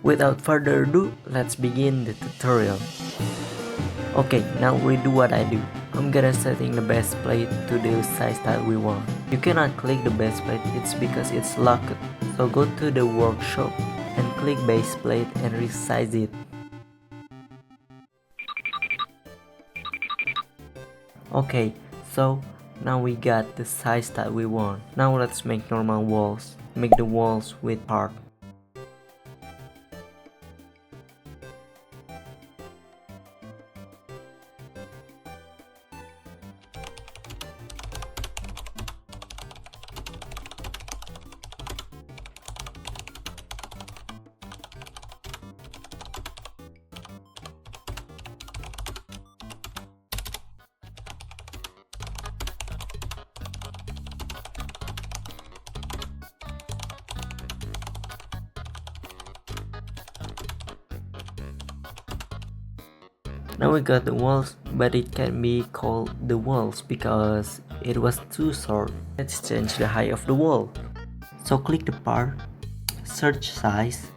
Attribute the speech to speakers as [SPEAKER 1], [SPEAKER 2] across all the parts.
[SPEAKER 1] Without further ado, let's begin the tutorial. Okay, now redo what I do. I'm gonna setting the base plate to the size that we want. You cannot click the base plate, it's because it's locked. So go to the workshop and click base plate and resize it. Okay, so now we got the size that we want. Now let's make normal walls. Make the walls with part. Now we got the walls, but it can't be called the walls because it was too short. Let's change the height of the wall. So click the part, search size,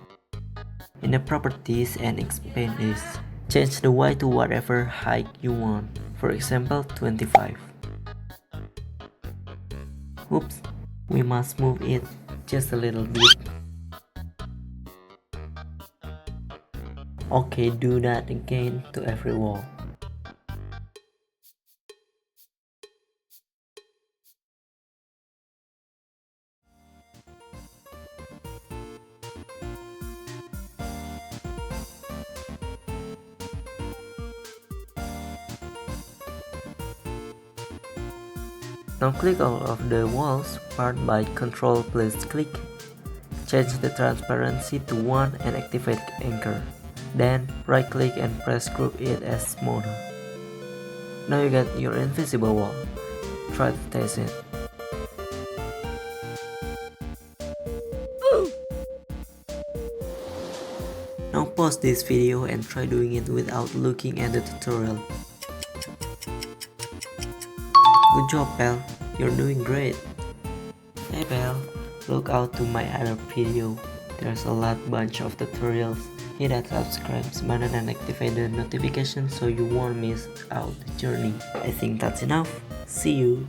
[SPEAKER 1] in the properties and expand this. Change the Y to whatever height you want, for example 25. Oops, we must move it just a little bit. Okay, do that again to every wall. Now click all of the walls part by Ctrl plus click. Change the transparency to 1 and activate anchor. Then right click and press group it as smaller. Now you got your invisible wall. Try to test it. Now pause this video and try doing it without looking at the tutorial. Good job, pal. You're doing great. Hey pal, look out to my other video. There's a bunch of tutorials. Hit that subscribe button and activate the notification so you won't miss out the journey. I think that's enough. See you.